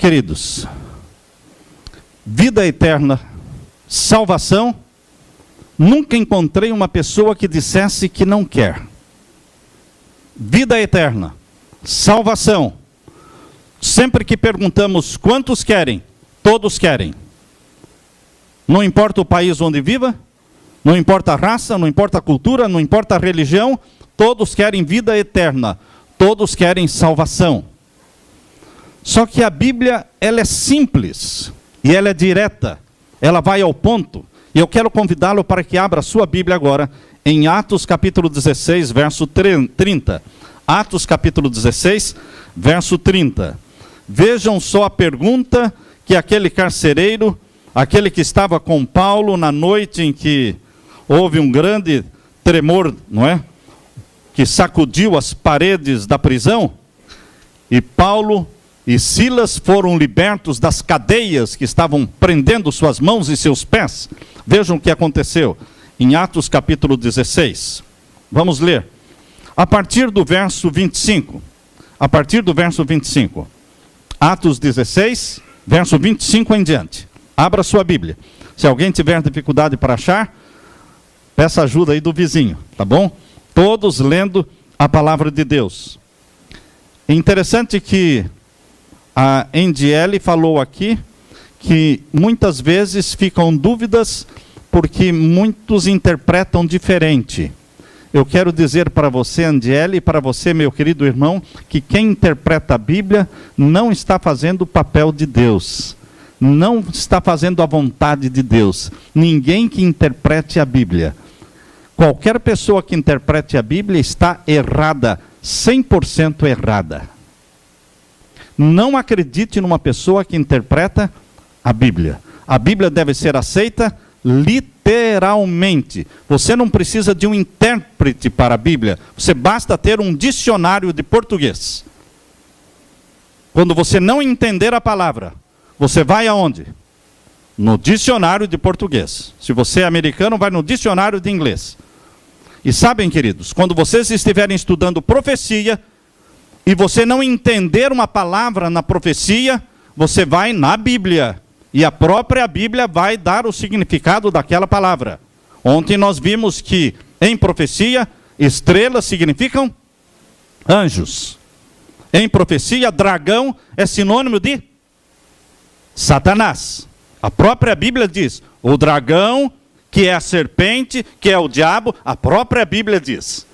Queridos, vida eterna, salvação, nunca encontrei uma pessoa que dissesse que não quer. Vida eterna, salvação, sempre que perguntamos quantos querem, todos querem. Não importa o país onde viva, não importa a raça, não importa a cultura, não importa a religião, todos querem vida eterna, todos querem salvação. Só que a Bíblia, ela é simples e ela é direta, ela vai ao ponto. E eu quero convidá-lo para que abra a sua Bíblia agora, em Atos capítulo 16, verso 30. Atos capítulo 16, verso 30. Vejam só a pergunta que aquele carcereiro, aquele que estava com Paulo na noite em que houve um grande tremor, não é? Que sacudiu as paredes da prisão, e Paulo e Silas foram libertos das cadeias que estavam prendendo suas mãos e seus pés. Vejam o que aconteceu em Atos capítulo 16. Vamos ler. A partir do verso 25. A partir do verso 25. Atos 16, verso 25 em diante. Abra sua Bíblia. Se alguém tiver dificuldade para achar, peça ajuda aí do vizinho, tá bom? Todos lendo a palavra de Deus. É interessante que a NDL falou aqui que muitas vezes ficam dúvidas porque muitos interpretam diferente. Eu quero dizer para você, NDL, e para você, meu querido irmão, que quem interpreta a Bíblia não está fazendo o papel de Deus. Não está fazendo a vontade de Deus. Ninguém que interprete a Bíblia. Qualquer pessoa que interprete a Bíblia está errada, 100% errada. Não acredite numa pessoa que interpreta a Bíblia. A Bíblia deve ser aceita literalmente. Você não precisa de um intérprete para a Bíblia. Você basta ter um dicionário de português. Quando você não entender a palavra, você vai aonde? No dicionário de português. Se você é americano, vai no dicionário de inglês. E sabem, queridos, quando vocês estiverem estudando profecia, e você não entender uma palavra na profecia, você vai na Bíblia. E a própria Bíblia vai dar o significado daquela palavra. Ontem nós vimos que, em profecia, estrelas significam anjos. Em profecia, dragão é sinônimo de Satanás. A própria Bíblia diz, o dragão, que é a serpente, que é o diabo, a própria Bíblia diz.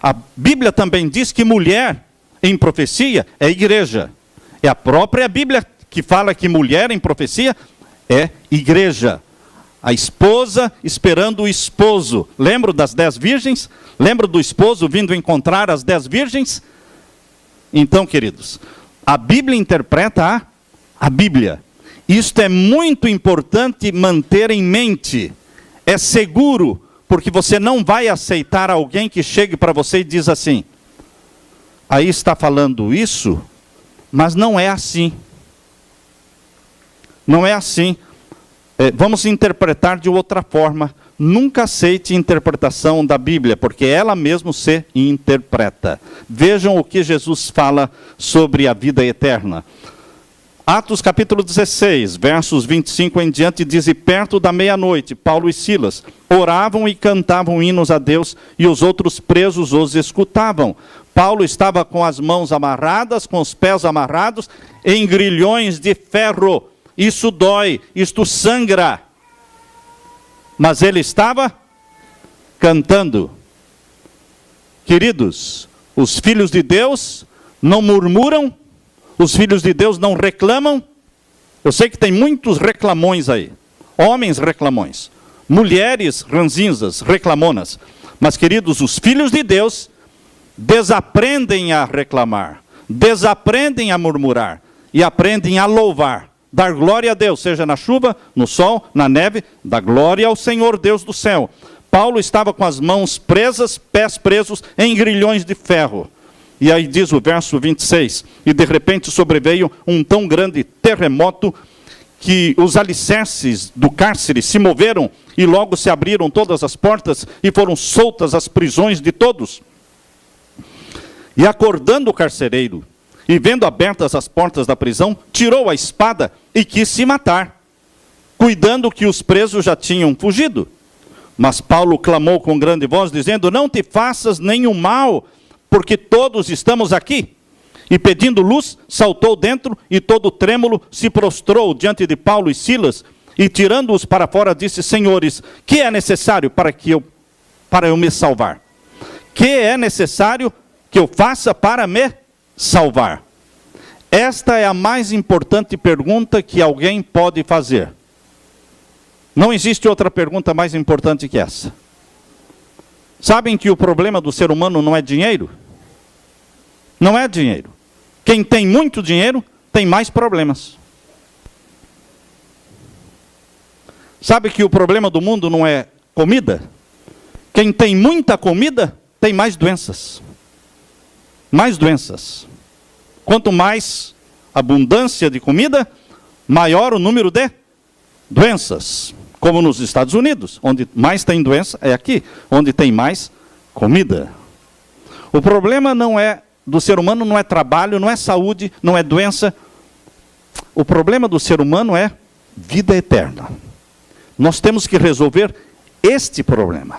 A Bíblia também diz que mulher, em profecia, é igreja. É a própria Bíblia que fala que mulher em profecia é igreja. A esposa esperando o esposo. Lembra das 10 virgens? Lembra do esposo vindo encontrar as 10 virgens? Então, queridos, a Bíblia interpreta a Bíblia. Isto é muito importante manter em mente. É seguro, porque você não vai aceitar alguém que chegue para você e diz assim, aí está falando isso, mas não é assim. Não é assim. Vamos interpretar de outra forma. Nunca aceite interpretação da Bíblia, porque ela mesma se interpreta. Vejam o que Jesus fala sobre a vida eterna. Atos capítulo 16, versos 25 em diante, diz, e perto da meia-noite, Paulo e Silas oravam e cantavam hinos a Deus, e os outros presos os escutavam. Paulo estava com as mãos amarradas, com os pés amarrados, em grilhões de ferro. Isso dói, isto sangra. Mas ele estava cantando. Queridos, os filhos de Deus não murmuram, os filhos de Deus não reclamam. Eu sei que tem muitos reclamões aí. Homens reclamões. Mulheres ranzinzas, reclamonas. Mas, queridos, os filhos de Deus desaprendem a reclamar. Desaprendem a murmurar. E aprendem a louvar. Dar glória a Deus, seja na chuva, no sol, na neve. Dar glória ao Senhor Deus do céu. Paulo estava com as mãos presas, pés presos em grilhões de ferro. E aí diz o verso 26, e de repente sobreveio um tão grande terremoto que os alicerces do cárcere se moveram e logo se abriram todas as portas e foram soltas as prisões de todos. E acordando o carcereiro e vendo abertas as portas da prisão, tirou a espada e quis se matar, cuidando que os presos já tinham fugido. Mas Paulo clamou com grande voz, dizendo: não te faças nenhum mal, porque todos estamos aqui. E pedindo luz, saltou dentro e todo trêmulo se prostrou diante de Paulo e Silas, e tirando-os para fora disse: senhores, que é necessário para eu me salvar? Que é necessário que eu faça para me salvar? Esta é a mais importante pergunta que alguém pode fazer. Não existe outra pergunta mais importante que essa. Sabem que o problema do ser humano não é dinheiro? Não é dinheiro. Quem tem muito dinheiro tem mais problemas. Sabe que o problema do mundo não é comida? Quem tem muita comida tem mais doenças. Mais doenças. Quanto mais abundância de comida, maior o número de doenças. Como nos Estados Unidos, onde mais tem doença é aqui, onde tem mais comida. O problema não é do ser humano, não é trabalho, não é saúde, não é doença. O problema do ser humano é vida eterna. Nós temos que resolver este problema.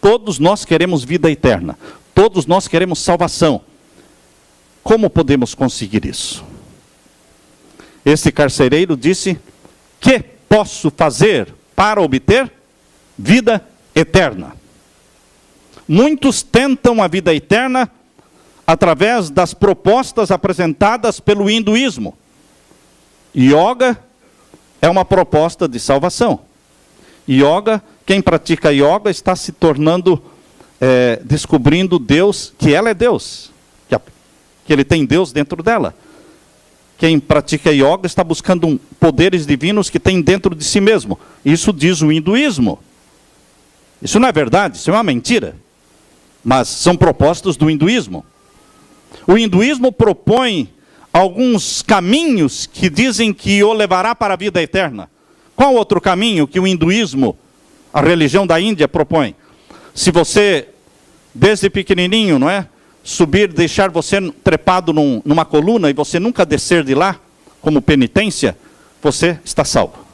Todos nós queremos vida eterna. Todos nós queremos salvação. Como podemos conseguir isso? Este carcereiro disse: que posso fazer para obter vida eterna? Muitos tentam a vida eterna através das propostas apresentadas pelo hinduísmo. Yoga é uma proposta de salvação. Yoga, quem pratica yoga está se tornando, descobrindo Deus, que ela é Deus, que ele tem Deus dentro dela. Quem pratica yoga está buscando poderes divinos que tem dentro de si mesmo. Isso diz o hinduísmo. Isso não é verdade, isso é uma mentira. Mas são propostas do hinduísmo. O hinduísmo propõe alguns caminhos que dizem que o levará para a vida eterna. Qual outro caminho que o hinduísmo, a religião da Índia, propõe? Se você, desde pequenininho, não é? Subir, deixar você trepado numa coluna e você nunca descer de lá, como penitência, você está salvo.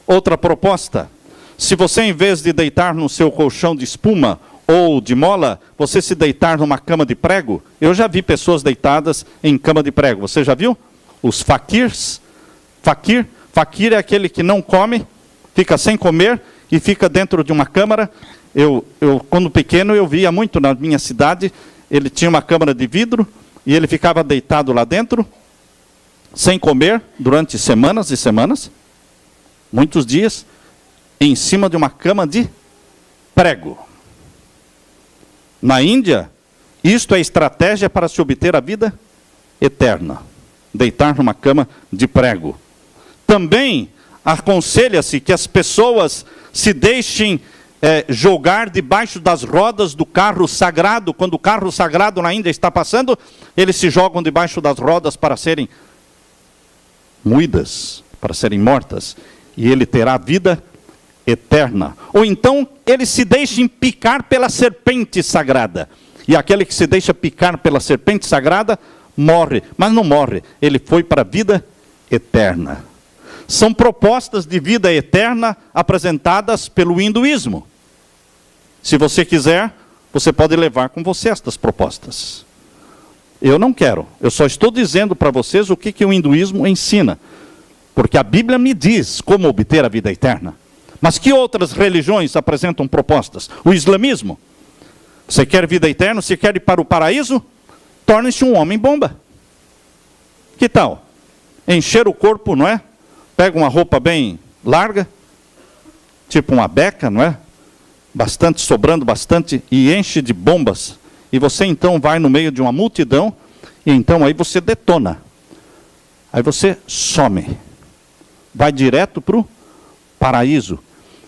Outra proposta: se você, em vez de deitar no seu colchão de espuma ou de mola, você se deitar numa cama de prego. Eu já vi pessoas deitadas em cama de prego. Você já viu? Os faquirs. Fakir é aquele que não come, fica sem comer e fica dentro de uma câmara. Eu, quando pequeno, eu via muito na minha cidade. Ele tinha uma câmara de vidro e ele ficava deitado lá dentro, sem comer, durante semanas e semanas, muitos dias, em cima de uma cama de prego. Na Índia, isto é estratégia para se obter a vida eterna. Deitar numa cama de prego. Também aconselha-se que as pessoas se deixem jogar debaixo das rodas do carro sagrado. Quando o carro sagrado na Índia está passando, eles se jogam debaixo das rodas para serem moídas, para serem mortas. E ele terá vida eterna. Ou então, eles se deixem picar pela serpente sagrada. E aquele que se deixa picar pela serpente sagrada, morre. Mas não morre, ele foi para a vida eterna. São propostas de vida eterna apresentadas pelo hinduísmo. Se você quiser, você pode levar com você estas propostas. Eu não quero. Eu só estou dizendo para vocês o que o hinduísmo ensina. Porque a Bíblia me diz como obter a vida eterna. Mas que outras religiões apresentam propostas? O islamismo. Você quer vida eterna? Você quer ir para o paraíso? Torne-se um homem-bomba. Que tal? Encher o corpo, não é? Pega uma roupa bem larga, tipo uma beca, não é? Bastante, sobrando bastante, e enche de bombas. E você então vai no meio de uma multidão, e então aí você detona. Aí você some. Vai direto para o paraíso.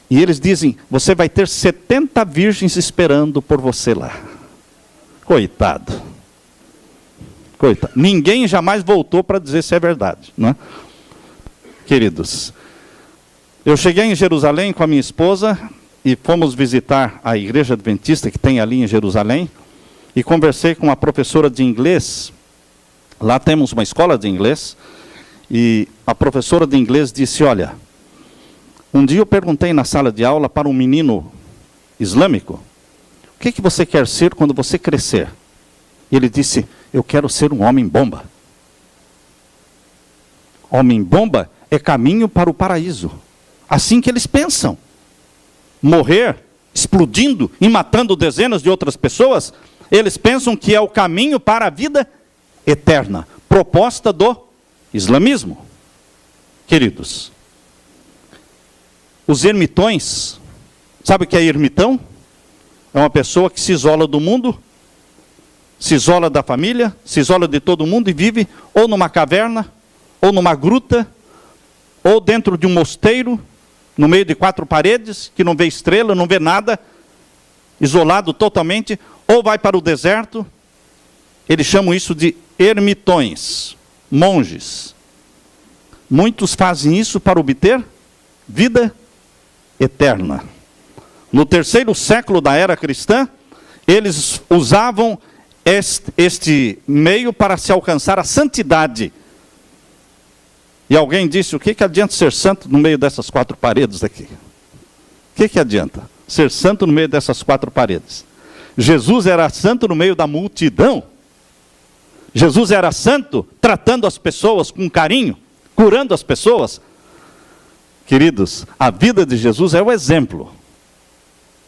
E eles dizem, você vai ter 70 virgens esperando por você lá. Coitado. Coitado. Ninguém jamais voltou para dizer se é verdade, não é? Queridos, eu cheguei em Jerusalém com a minha esposa e fomos visitar a igreja adventista que tem ali em Jerusalém. e conversei com uma professora de inglês. Lá temos uma escola de inglês, e a professora de inglês disse, olha, um dia eu perguntei na sala de aula para um menino islâmico, o que você quer ser quando você crescer? E ele disse, eu quero ser um homem-bomba. Homem-bomba é caminho para o paraíso. Assim que eles pensam. Morrer, explodindo e matando dezenas de outras pessoas, eles pensam que é o caminho para a vida eterna. Proposta do islamismo. Queridos, os ermitões, sabe o que é ermitão? É uma pessoa que se isola do mundo, se isola da família, se isola de todo mundo e vive ou numa caverna, ou numa gruta, ou dentro de um mosteiro, no meio de 4 paredes, que não vê estrela, não vê nada, isolado totalmente, ou vai para o deserto. Eles chamam isso de ermitões, monges. Muitos fazem isso para obter vida eterna. No 3º século da era cristã, eles usavam este meio para se alcançar a santidade. E alguém disse, o que adianta ser santo no meio dessas 4 paredes aqui? O que adianta ser santo no meio dessas 4 paredes? Jesus era santo no meio da multidão. Jesus era santo tratando as pessoas com carinho, curando as pessoas. Queridos, a vida de Jesus é o exemplo.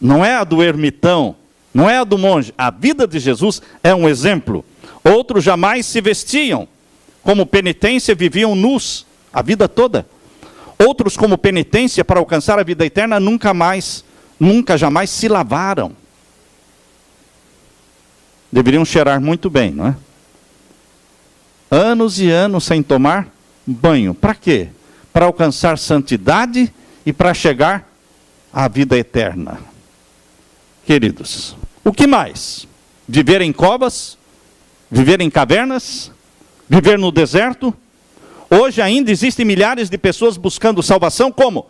Não é a do ermitão, não é a do monge. A vida de Jesus é um exemplo. Outros jamais se vestiam. Como penitência, viviam nus a vida toda. Outros, como penitência para alcançar a vida eterna, nunca jamais se lavaram. Deveriam cheirar muito bem, não é? Anos e anos sem tomar banho. Para quê? Para alcançar santidade e para chegar à vida eterna. Queridos, o que mais? Viver em covas? Viver em cavernas? Viver no deserto? Hoje ainda existem milhares de pessoas buscando salvação, como?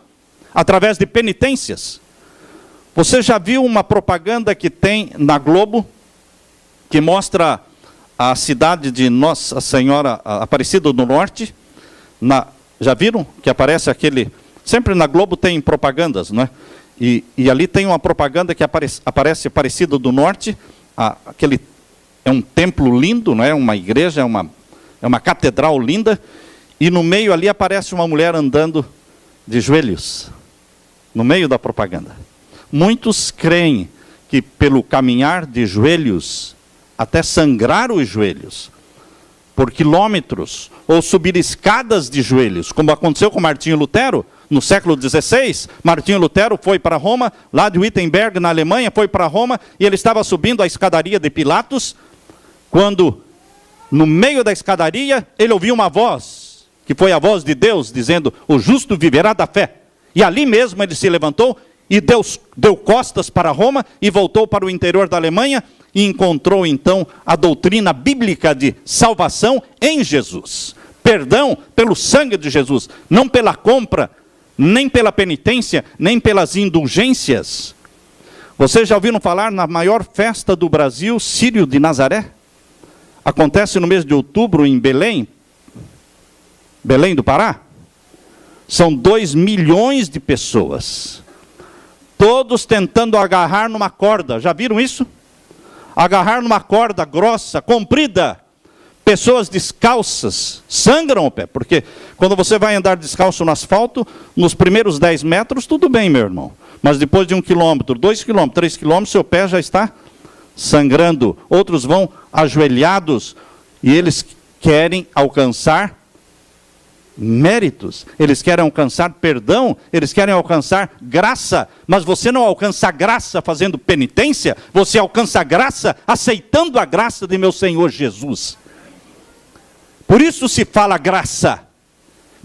Através de penitências. Você já viu uma propaganda que tem na Globo, que mostra a cidade de Nossa Senhora Aparecida do Norte? Já viram? Que aparece aquele... Sempre na Globo tem propagandas, não é? E ali tem uma propaganda que aparece Aparecida do Norte, é um templo lindo, não é? Uma igreja, é uma catedral linda, e no meio ali aparece uma mulher andando de joelhos, no meio da propaganda. Muitos creem que pelo caminhar de joelhos, até sangrar os joelhos, por quilômetros, ou subir escadas de joelhos, como aconteceu com Martinho Lutero, no século XVI, Martinho Lutero foi para Roma, lá de Wittenberg, na Alemanha, foi para Roma, e ele estava subindo a escadaria de Pilatos, quando, no meio da escadaria, ele ouviu uma voz, que foi a voz de Deus, dizendo, o justo viverá da fé. E ali mesmo ele se levantou, e deu costas para Roma, e voltou para o interior da Alemanha, e encontrou então a doutrina bíblica de salvação em Jesus. Perdão pelo sangue de Jesus, não pela compra, nem pela penitência, nem pelas indulgências. Vocês já ouviram falar na maior festa do Brasil, Círio de Nazaré? Acontece no mês de outubro em Belém, Belém do Pará. São 2 milhões de pessoas, todos tentando agarrar numa corda. Já viram isso? Agarrar numa corda grossa, comprida. Pessoas descalças, sangram o pé, porque quando você vai andar descalço no asfalto, nos primeiros 10 metros, tudo bem, meu irmão. Mas depois de 1 quilômetro, 2 quilômetros, 3 quilômetros, seu pé já está sangrando. Outros vão ajoelhados, e eles querem alcançar méritos, eles querem alcançar perdão, eles querem alcançar graça, mas você não alcança a graça fazendo penitência, você alcança a graça aceitando a graça de meu Senhor Jesus. Por isso se fala graça.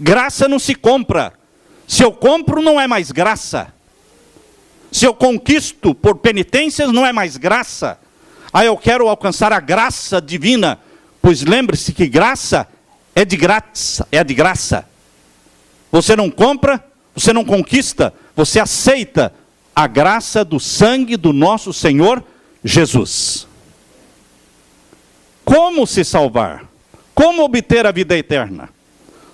Graça não se compra. Se eu compro, não é mais graça. Se eu conquisto por penitências, não é mais graça. Eu quero alcançar a graça divina, pois lembre-se que graça é de graça. Você não compra, você não conquista, você aceita a graça do sangue do nosso Senhor Jesus. como se salvar, como obter a vida eterna.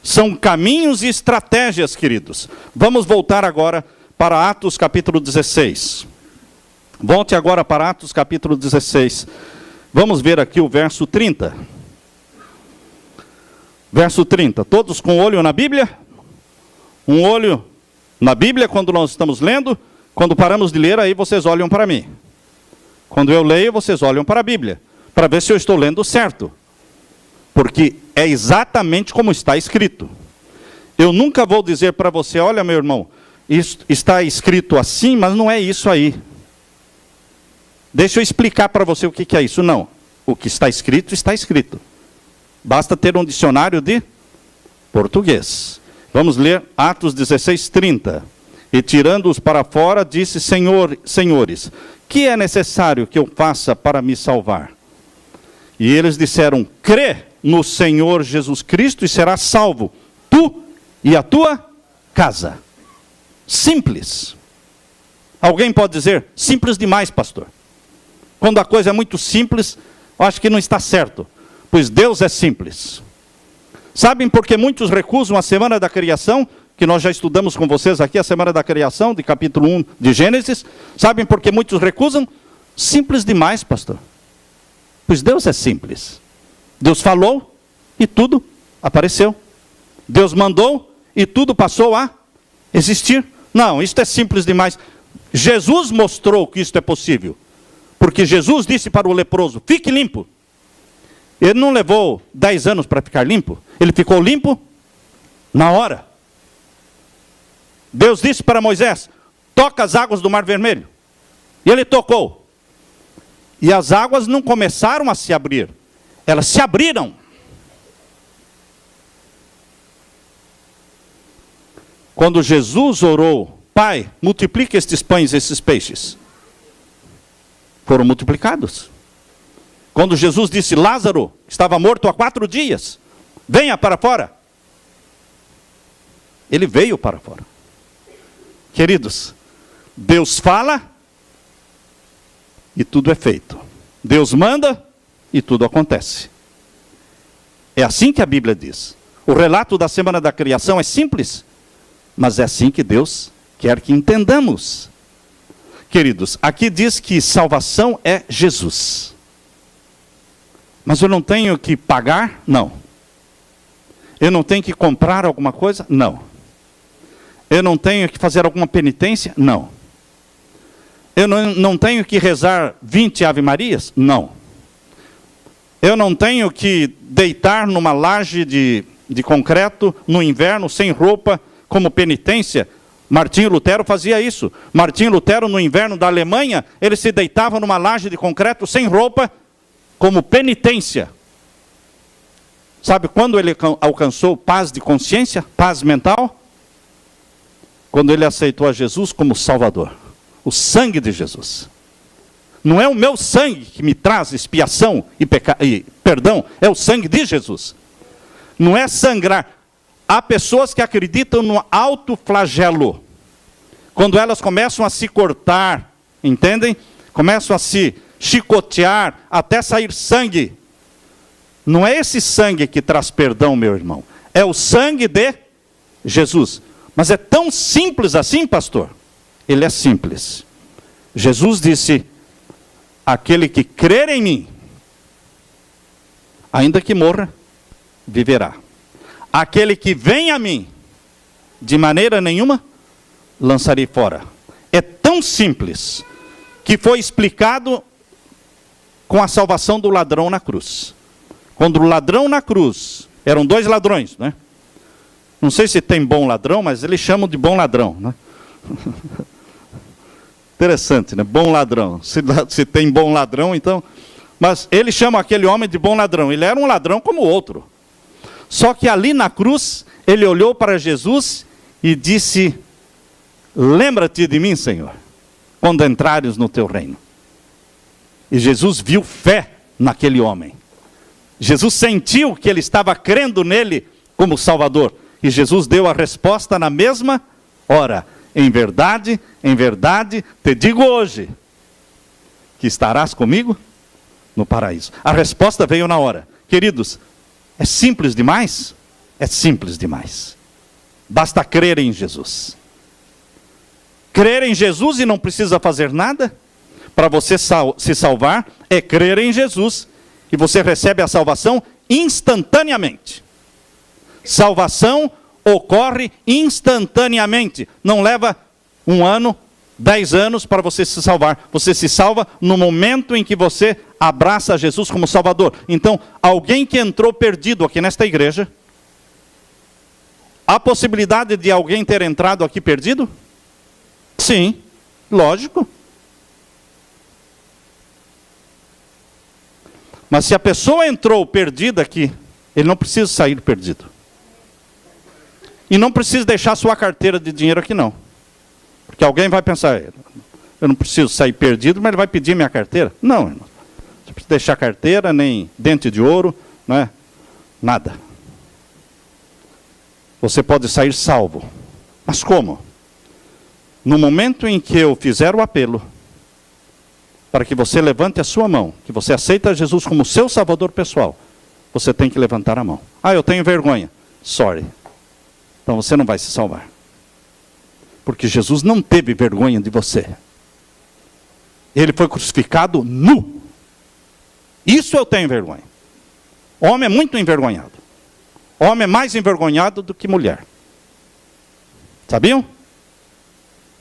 São caminhos e estratégias, queridos. Vamos voltar agora para Atos capítulo 16. Volte agora para Atos capítulo 16. Vamos ver aqui o verso 30. Verso 30. Todos com o olho na Bíblia? Um olho na Bíblia quando nós estamos lendo. Quando paramos de ler, aí vocês olham para mim. Quando eu leio, vocês olham para a Bíblia, para ver se eu estou lendo certo. Porque é exatamente como está escrito. Eu nunca vou dizer para você, olha meu irmão, isso está escrito assim, mas não é isso aí. Deixa eu explicar para você o que é isso. Não, o que está escrito, está escrito. Basta ter um dicionário de português. Vamos ler Atos 16, 30. E tirando-os para fora, disse, senhores, que é necessário que eu faça para me salvar? E eles disseram, crê no Senhor Jesus Cristo e serás salvo, tu e a tua casa. Simples. Alguém pode dizer, simples demais, pastor. Quando a coisa é muito simples, eu acho que não está certo. Pois Deus é simples. Sabem por que muitos recusam a semana da criação? Que nós já estudamos com vocês aqui, a semana da criação, de capítulo 1 de Gênesis. Sabem por que muitos recusam? Simples demais, pastor. Pois Deus é simples. Deus falou e tudo apareceu. Deus mandou e tudo passou a existir. Não, isto é simples demais. Jesus mostrou que isto é possível. Porque Jesus disse para o leproso, fique limpo. Ele não levou 10 anos para ficar limpo. Ele ficou limpo na hora. Deus disse para Moisés, toca as águas do Mar Vermelho. E ele tocou. E as águas não começaram a se abrir. Elas se abriram. Quando Jesus orou, Pai, multiplique estes pães e esses peixes. Foram multiplicados. Quando Jesus disse, Lázaro estava morto há 4 dias, venha para fora. Ele veio para fora. Queridos, Deus fala e tudo é feito. Deus manda e tudo acontece. É assim que a Bíblia diz. O relato da semana da criação é simples, mas é assim que Deus quer que entendamos. Queridos, aqui diz que salvação é Jesus. Mas eu não tenho que pagar? Não. Eu não tenho que comprar alguma coisa? Não. Eu não tenho que fazer alguma penitência? Não. Eu não tenho que rezar 20 Ave Marias? Não. Eu não tenho que deitar numa laje de concreto no inverno, sem roupa, como penitência? Martinho Lutero fazia isso. Martinho Lutero, no inverno da Alemanha, ele se deitava numa laje de concreto, sem roupa, como penitência. Sabe quando ele alcançou paz de consciência, paz mental? Quando ele aceitou a Jesus como Salvador. O sangue de Jesus. Não é o meu sangue que me traz expiação e perdão, é o sangue de Jesus. Não é sangrar. Há pessoas que acreditam no autoflagelo. Quando elas começam a se cortar, entendem? Começam a se chicotear até sair sangue. Não é esse sangue que traz perdão, meu irmão. É o sangue de Jesus. Mas é tão simples assim, pastor? Ele é simples. Jesus disse, aquele que crer em mim, ainda que morra, viverá. Aquele que vem a mim, de maneira nenhuma, lançarei fora. É tão simples, que foi explicado com a salvação do ladrão na cruz. Quando o ladrão na cruz, eram 2 ladrões, né? Não sei se tem bom ladrão, mas eles chamam de bom ladrão, né? Interessante, né? Bom ladrão. Se tem bom ladrão, então... Mas eles chamam aquele homem de bom ladrão. Ele era um ladrão como o outro. Só que ali na cruz, ele olhou para Jesus e disse, lembra-te de mim, Senhor, quando entrares no teu reino. E Jesus viu fé naquele homem. Jesus sentiu que ele estava crendo nele como Salvador. E Jesus deu a resposta na mesma hora. Em verdade, te digo hoje, que estarás comigo no paraíso. A resposta veio na hora. Queridos, é simples demais? É simples demais. Basta crer em Jesus. Crer em Jesus e não precisa fazer nada para você se salvar, é crer em Jesus e você recebe a salvação instantaneamente. Salvação ocorre instantaneamente. Não leva 1 ano, 10 anos para você se salvar. Você se salva no momento em que você abraça Jesus como Salvador. Então, alguém que entrou perdido aqui nesta igreja, há possibilidade de alguém ter entrado aqui perdido? Sim, lógico. Mas se a pessoa entrou perdida aqui, ele não precisa sair perdido. E não precisa deixar sua carteira de dinheiro aqui não. Porque alguém vai pensar, eu não preciso sair perdido, mas ele vai pedir minha carteira. Não, irmão. Você precisa deixar carteira, nem dente de ouro, não é? Nada. Você pode sair salvo. Mas como? No momento em que eu fizer o apelo, para que você levante a sua mão, que você aceita Jesus como seu salvador pessoal, você tem que levantar a mão. Ah, eu tenho vergonha. Sorry. Então você não vai se salvar. Porque Jesus não teve vergonha de você. Ele foi crucificado nu. Isso eu tenho vergonha. Homem é muito envergonhado. Homem é mais envergonhado do que mulher. Sabiam?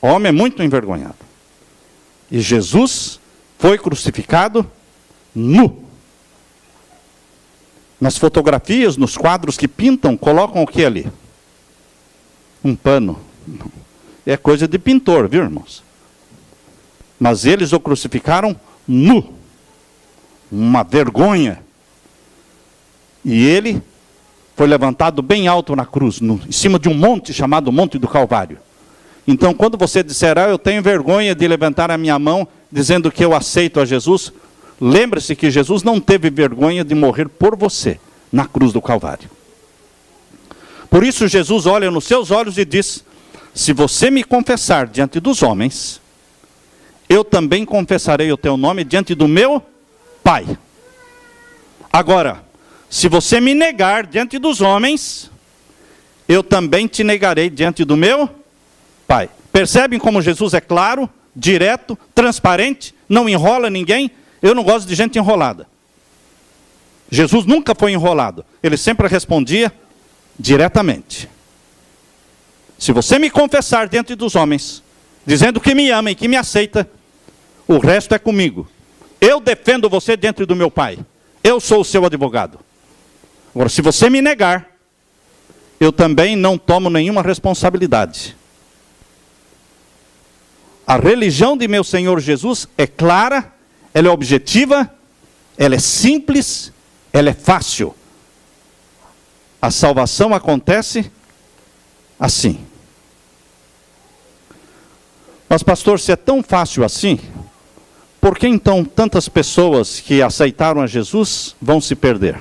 Homem é muito envergonhado. E Jesus foi crucificado nu. Nas fotografias, nos quadros que pintam, colocam o que ali? Um pano. É coisa de pintor, viu, irmãos? Mas eles o crucificaram nu. Uma vergonha. E ele foi levantado bem alto na cruz, em cima de um monte chamado Monte do Calvário. Então, quando você disser, eu tenho vergonha de levantar a minha mão, dizendo que eu aceito a Jesus, lembre-se que Jesus não teve vergonha de morrer por você, na cruz do Calvário. Por isso, Jesus olha nos seus olhos e diz, se você me confessar diante dos homens, eu também confessarei o teu nome diante do meu Pai. Agora, se você me negar diante dos homens, eu também te negarei diante do meu Pai. Percebem como Jesus é claro, direto, transparente, não enrola ninguém? Eu não gosto de gente enrolada. Jesus nunca foi enrolado. Ele sempre respondia diretamente. Se você me confessar diante dos homens, dizendo que me ama e que me aceita, o resto é comigo. Eu defendo você diante do meu Pai. Eu sou o seu advogado. Agora, se você me negar, eu também não tomo nenhuma responsabilidade. A religião de meu Senhor Jesus é clara, ela é objetiva, ela é simples, ela é fácil. A salvação acontece assim. Mas pastor, se é tão fácil assim, por que então tantas pessoas que aceitaram a Jesus vão se perder?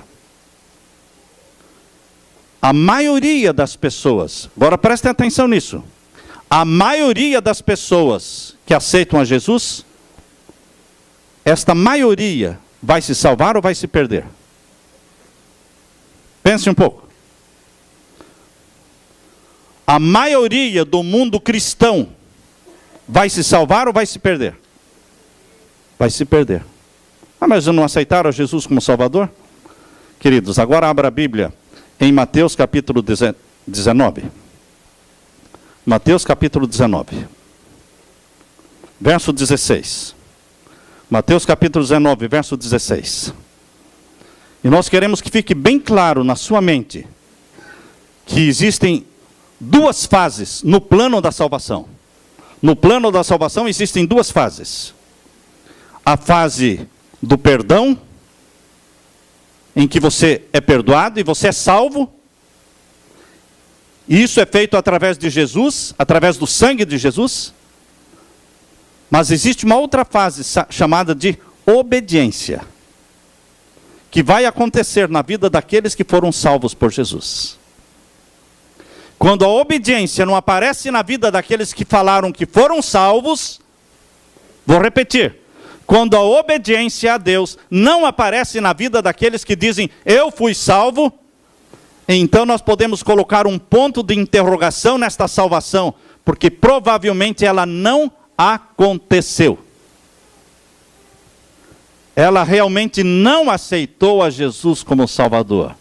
A maioria das pessoas, agora prestem atenção nisso, a maioria das pessoas que aceitam a Jesus, esta maioria vai se salvar ou vai se perder? Pense um pouco. A maioria do mundo cristão vai se salvar ou vai se perder? Vai se perder. Ah, mas não aceitaram a Jesus como Salvador? Queridos, agora abra a Bíblia em Mateus capítulo 19. Mateus capítulo 19. Verso 16. Mateus capítulo 19, verso 16. E nós queremos que fique bem claro na sua mente que existem duas fases no plano da salvação. No plano da salvação existem duas fases. A fase do perdão, em que você é perdoado e você é salvo. E isso é feito através de Jesus, através do sangue de Jesus. Mas existe uma outra fase chamada de obediência, que vai acontecer na vida daqueles que foram salvos por Jesus. Quando a obediência não aparece na vida daqueles que falaram que foram salvos, vou repetir, quando a obediência a Deus não aparece na vida daqueles que dizem, eu fui salvo, então nós podemos colocar um ponto de interrogação nesta salvação, porque provavelmente ela não aconteceu. Ela realmente não aceitou a Jesus como Salvador.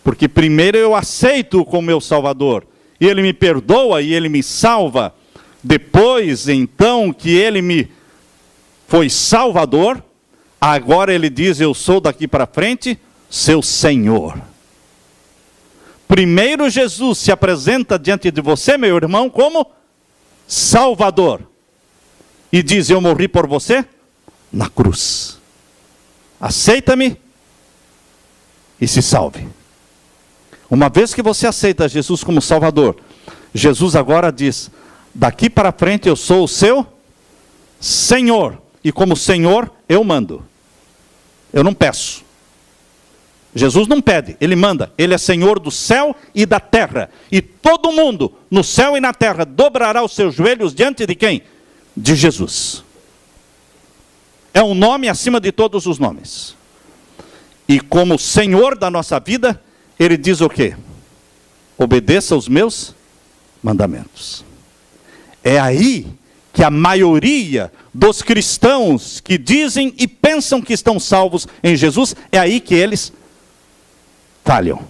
Porque primeiro eu aceito-o como meu Salvador, e Ele me perdoa e Ele me salva. Depois, então, que Ele me foi Salvador, agora Ele diz, eu sou daqui para frente seu Senhor. Primeiro Jesus se apresenta diante de você, meu irmão, como Salvador. E diz, eu morri por você na cruz. Aceita-me e se salve. Uma vez que você aceita Jesus como Salvador, Jesus agora diz, daqui para frente eu sou o seu Senhor. E como Senhor, eu mando. Eu não peço. Jesus não pede, Ele manda. Ele é Senhor do céu e da terra. E todo mundo, no céu e na terra, dobrará os seus joelhos diante de quem? De Jesus. É um nome acima de todos os nomes. E como Senhor da nossa vida, Ele diz o quê? Obedeça os meus mandamentos. É aí que a maioria dos cristãos que dizem e pensam que estão salvos em Jesus, é aí que eles falham.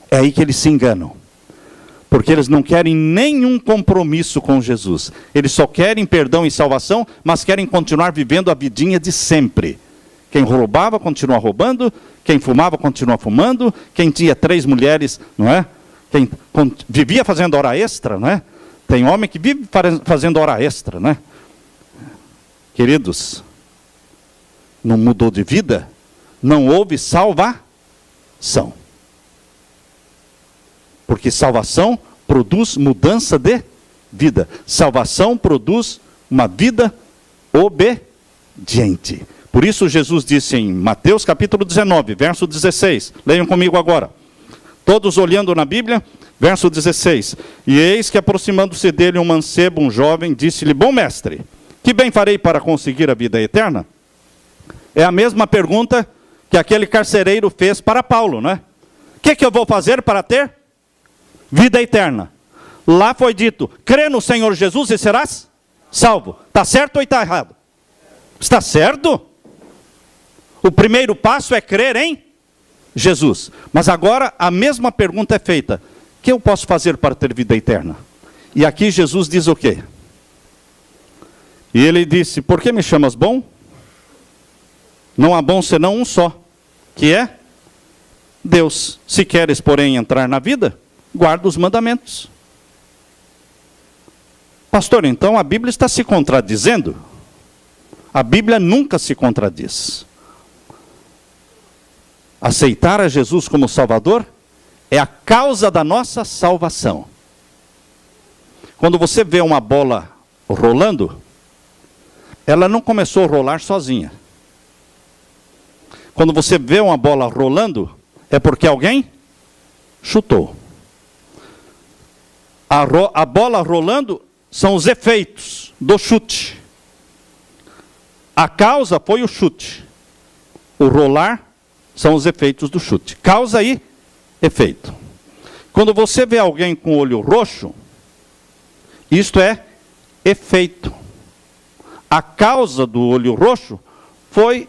É aí que eles se enganam. Porque eles não querem nenhum compromisso com Jesus. Eles só querem perdão e salvação, mas querem continuar vivendo a vidinha de sempre. Quem roubava, continua roubando. Quem fumava, continua fumando. Quem tinha 3 mulheres, não é? Quem vivia fazendo hora extra, não é? Tem homem que vive fazendo hora extra, né? Queridos, não mudou de vida? Não houve salvação. Porque salvação produz mudança de vida. Salvação produz uma vida obediente. Por isso Jesus disse em Mateus capítulo 19, verso 16. Leiam comigo agora. Todos olhando na Bíblia, verso 16. E eis que aproximando-se dele um mancebo, um jovem, disse-lhe, bom mestre, que bem farei para conseguir a vida eterna? É a mesma pergunta que aquele carcereiro fez para Paulo, não é? O que eu vou fazer para ter vida eterna? Lá foi dito, crê no Senhor Jesus e serás salvo. Está certo ou está errado? Está certo? O primeiro passo é crer em Jesus. Mas agora a mesma pergunta é feita. O que eu posso fazer para ter vida eterna? E aqui Jesus diz o quê? E ele disse, por que me chamas bom? Não há bom senão um só, que é Deus. Se queres, porém, entrar na vida, guarda os mandamentos. Pastor, então a Bíblia está se contradizendo? A Bíblia nunca se contradiz. Aceitar a Jesus como Salvador é a causa da nossa salvação. Quando você vê uma bola rolando, ela não começou a rolar sozinha. Quando você vê uma bola rolando, é porque alguém chutou. A bola rolando são os efeitos do chute. A causa foi o chute. O rolar são os efeitos do chute. Causa e efeito. Quando você vê alguém com o olho roxo, isto é efeito. A causa do olho roxo foi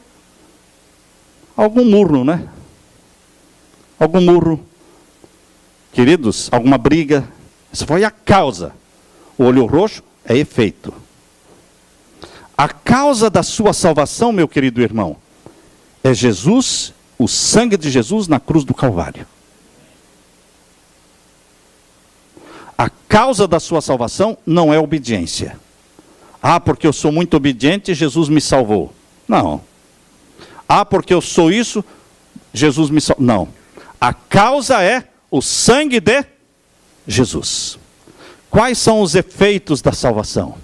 algum murro, né? Algum murro. Queridos, alguma briga. Essa foi a causa. O olho roxo é efeito. A causa da sua salvação, meu querido irmão, é Jesus, o sangue de Jesus na cruz do Calvário. A causa da sua salvação não é obediência. Ah, porque eu sou muito obediente, Jesus me salvou. Não. Ah, porque eu sou isso, Jesus me salvou. Não. A causa é o sangue de Jesus. Quais são os efeitos da salvação?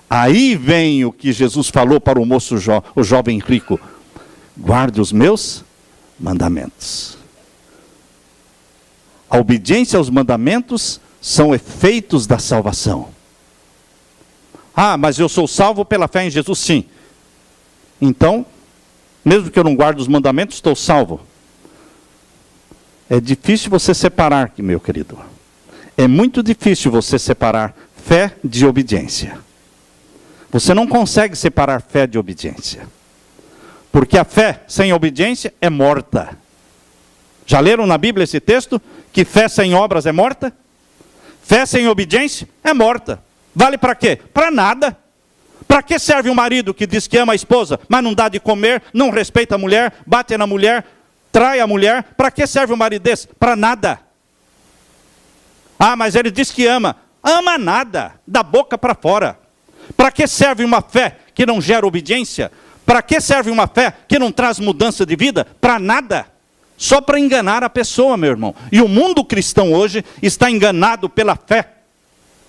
Aí vem o que Jesus falou para o moço, o jovem rico. Guarde os meus mandamentos. A obediência aos mandamentos são efeitos da salvação. Ah, mas eu sou salvo pela fé em Jesus, sim. Então, mesmo que eu não guarde os mandamentos, estou salvo. É difícil você separar, meu querido. É muito difícil você separar fé de obediência. Você não consegue separar fé de obediência. Porque a fé sem obediência é morta. Já leram na Bíblia esse texto? Que fé sem obras é morta? Fé sem obediência é morta. Vale para quê? Para nada. Para que serve um marido que diz que ama a esposa, mas não dá de comer, não respeita a mulher, bate na mulher, trai a mulher? Para que serve um marido desse? Para nada. Ah, mas ele diz que ama. Ama nada, da boca para fora. Para que serve uma fé que não gera obediência? Para que serve uma fé que não traz mudança de vida? Para nada. Só para enganar a pessoa, meu irmão. E o mundo cristão hoje está enganado pela fé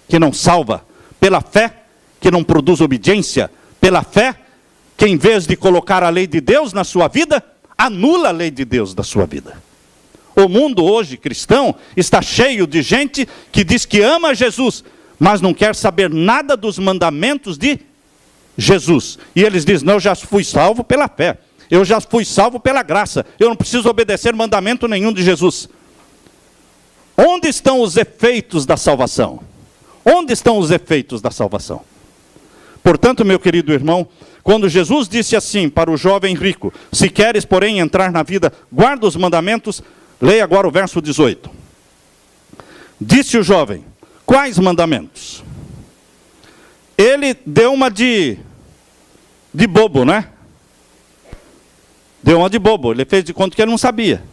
que não salva, pela fé que não produz obediência, pela fé que em vez de colocar a lei de Deus na sua vida, anula a lei de Deus da sua vida. O mundo hoje cristão está cheio de gente que diz que ama Jesus, mas não quer saber nada dos mandamentos de Jesus. E eles dizem, não, eu já fui salvo pela fé. Eu já fui salvo pela graça. Eu não preciso obedecer mandamento nenhum de Jesus. Onde estão os efeitos da salvação? Onde estão os efeitos da salvação? Portanto, meu querido irmão, quando Jesus disse assim para o jovem rico, se queres, porém, entrar na vida, guarda os mandamentos, leia agora o verso 18. Disse o jovem, quais mandamentos? Ele deu uma de bobo, né? Deu uma de bobo, ele fez de conta que ele não sabia.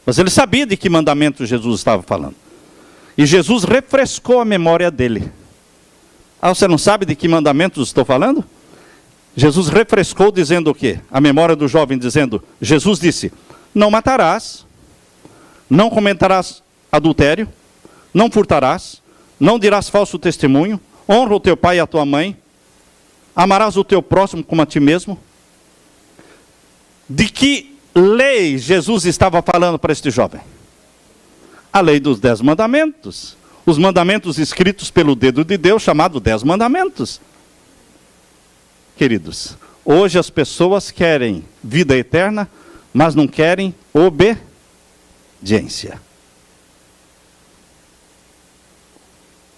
Mas ele sabia de que mandamento Jesus estava falando. E Jesus refrescou a memória dele. Ah, você não sabe de que mandamentos estou falando? Jesus refrescou dizendo o quê? A memória do jovem dizendo, Jesus disse, não matarás, não cometerás adultério, não furtarás, não dirás falso testemunho, honra o teu pai e a tua mãe, amarás o teu próximo como a ti mesmo. De que lei Jesus estava falando para este jovem? A lei dos 10 mandamentos. Os mandamentos escritos pelo dedo de Deus, chamado 10 mandamentos. Queridos, hoje as pessoas querem vida eterna, mas não querem obediência.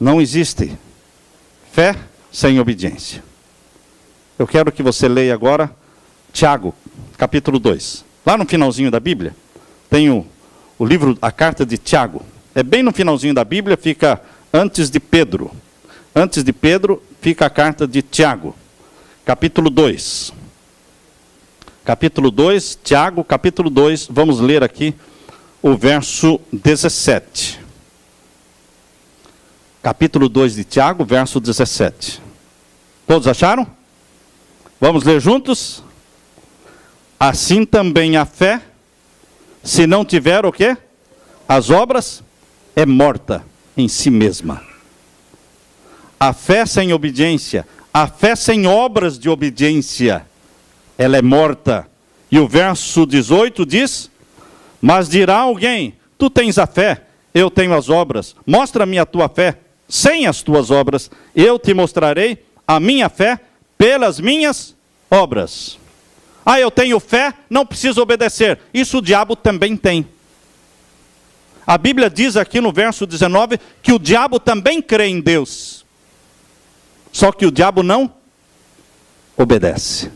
Não existe fé sem obediência. Eu quero que você leia agora Tiago, capítulo 2. Lá no finalzinho da Bíblia, tem o livro, a carta de Tiago. É bem no finalzinho da Bíblia, fica antes de Pedro. Antes de Pedro, fica a carta de Tiago. Capítulo 2. Capítulo 2, Tiago, capítulo 2, vamos ler aqui o verso 17. Capítulo 2 de Tiago, verso 17. Todos acharam? Vamos ler juntos? Assim também a fé, se não tiver o quê? As obras, é morta em si mesma. A fé sem obediência, a fé sem obras de obediência, ela é morta. E o verso 18 diz, mas dirá alguém, tu tens a fé, eu tenho as obras, mostra-me a tua fé, sem as tuas obras, eu te mostrarei a minha fé pelas minhas obras. Ah, eu tenho fé, não preciso obedecer. Isso o diabo também tem. A Bíblia diz aqui no verso 19 que o diabo também crê em Deus. Só que o diabo não obedece.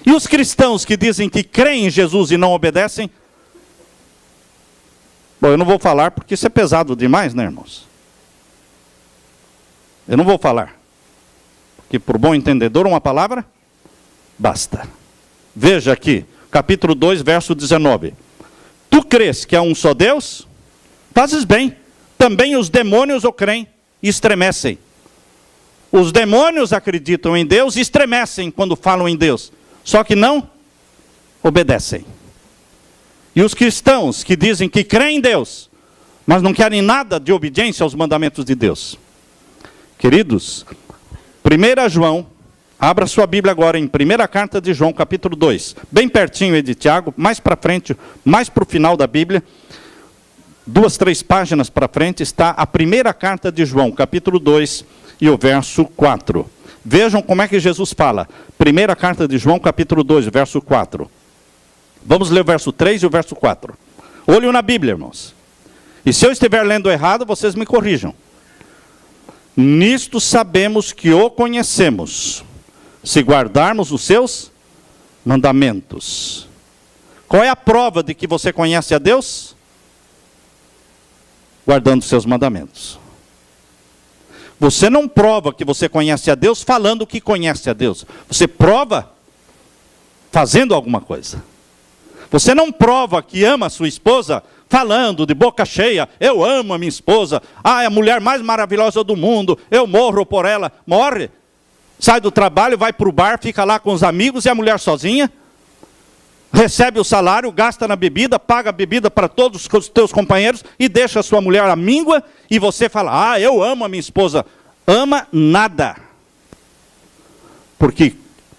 E os cristãos que dizem que creem em Jesus e não obedecem? Bom, eu não vou falar porque isso é pesado demais, né, irmãos? Eu não vou falar. Porque por bom entendedor, uma palavra basta. Veja aqui, capítulo 2, verso 19. Tu crês que há um só Deus? Fazes bem. Também os demônios o creem e estremecem. Os demônios acreditam em Deus e estremecem quando falam em Deus. Só que não obedecem. E os cristãos que dizem que creem em Deus, mas não querem nada de obediência aos mandamentos de Deus. Queridos, 1 João, abra sua Bíblia agora em 1ª carta de João, capítulo 2. Bem pertinho aí de Tiago, mais para frente, mais para o final da Bíblia. 2, 3 páginas para frente está a 1ª carta de João, capítulo 2 e o verso 4. Vejam como é que Jesus fala. Primeira carta de João, capítulo 2, verso 4. Vamos ler o verso 3 e o verso 4. Olhem na Bíblia, irmãos. E se eu estiver lendo errado, vocês me corrijam. Nisto sabemos que o conhecemos, se guardarmos os seus mandamentos. Qual é a prova de que você conhece a Deus? Guardando os seus mandamentos. Você não prova que você conhece a Deus falando que conhece a Deus. Você prova fazendo alguma coisa. Você não prova que ama a sua esposa falando de boca cheia, eu amo a minha esposa, é a mulher mais maravilhosa do mundo, eu morro por ela. Morre, sai do trabalho, vai para o bar, fica lá com os amigos e a mulher sozinha, recebe o salário, gasta na bebida, paga a bebida para todos os teus companheiros e deixa a sua mulher à míngua e você fala, eu amo a minha esposa. Ama nada. Porque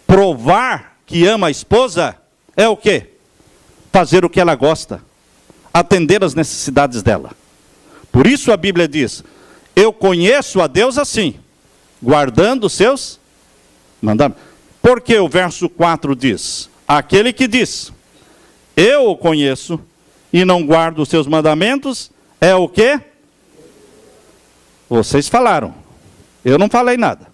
provar que ama a esposa é o quê? Fazer o que ela gosta. Atender às necessidades dela. Por isso a Bíblia diz, eu conheço a Deus assim, guardando os seus mandamentos. Porque o verso 4 diz, aquele que diz, eu o conheço e não guardo os seus mandamentos, é o quê? Vocês falaram, eu não falei nada.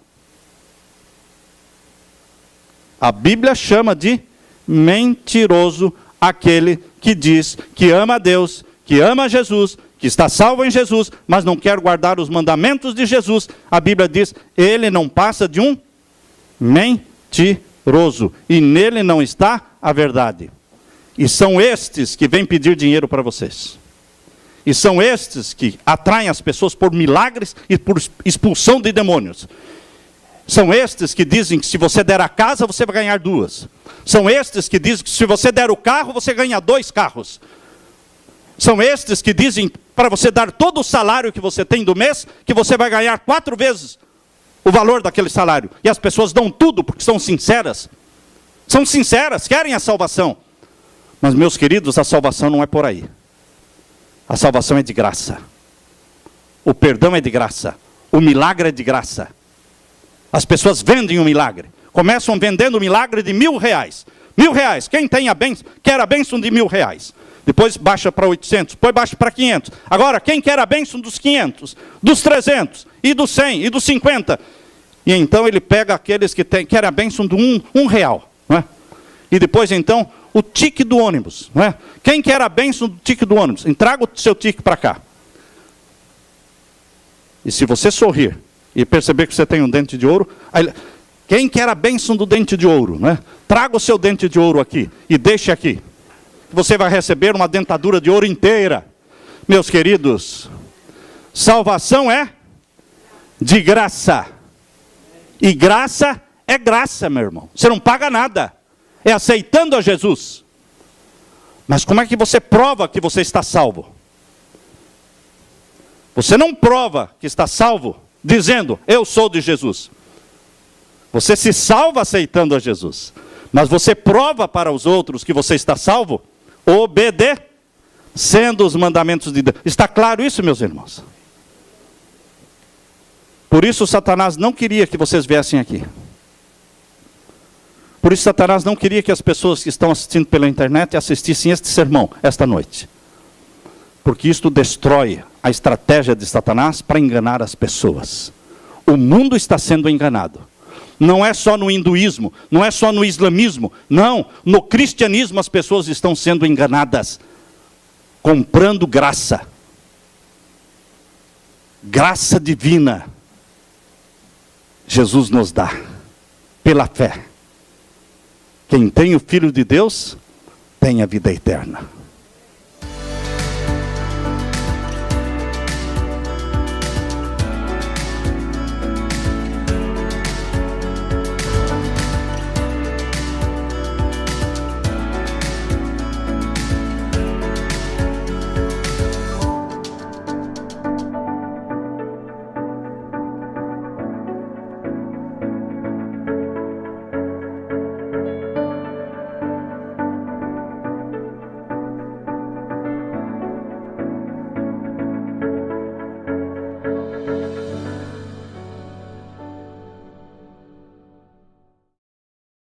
A Bíblia chama de mentiroso aquele que diz que ama a Deus, que ama Jesus, que está salvo em Jesus, mas não quer guardar os mandamentos de Jesus. A Bíblia diz, ele não passa de um mentiroso, e nele não está a verdade. E são estes que vêm pedir dinheiro para vocês. E são estes que atraem as pessoas por milagres e por expulsão de demônios. São estes que dizem que se você der a casa, você vai ganhar 2. São estes que dizem que se você der o carro, você ganha 2 carros. São estes que dizem para você dar todo o salário que você tem do mês, que você vai ganhar 4 vezes o valor daquele salário. E as pessoas dão tudo porque são sinceras. São sinceras, querem a salvação. Mas, meus queridos, a salvação não é por aí. A salvação é de graça. O perdão é de graça. O milagre é de graça. As pessoas vendem o milagre. Começam vendendo o milagre de R$1.000. R$1.000. Quem tem a bênção, quer a bênção de R$1.000. Depois baixa para 800, depois baixa para 500. Agora, quem quer a bênção dos 500, dos 300, e dos 100, e dos 50? E então ele pega aqueles que querem a bênção de R$1. Não é? E depois então, o tique do ônibus. Não é? Quem quer a bênção do tique do ônibus? Entrega o seu tique para cá. E se você sorrir e perceber que você tem um dente de ouro, aí, quem quer a bênção do dente de ouro? Né? Traga o seu dente de ouro aqui e deixe aqui. Você vai receber uma dentadura de ouro inteira. Meus queridos, salvação é de graça. E graça é graça, meu irmão. Você não paga nada. É aceitando a Jesus. Mas como é que você prova que você está salvo? Você não prova que está salvo dizendo, eu sou de Jesus. Você se salva aceitando a Jesus. Mas você prova para os outros que você está salvo obedecendo os mandamentos de Deus. Está claro isso, meus irmãos? Por isso Satanás não queria que vocês viessem aqui. Por isso Satanás não queria que as pessoas que estão assistindo pela internet assistissem este sermão esta noite. Porque isto destrói a estratégia de Satanás para enganar as pessoas. O mundo está sendo enganado. Não é só no hinduísmo, não é só no islamismo, não. No cristianismo as pessoas estão sendo enganadas. Comprando graça. Graça divina. Jesus nos dá. Pela fé. Quem tem o Filho de Deus, tem a vida eterna.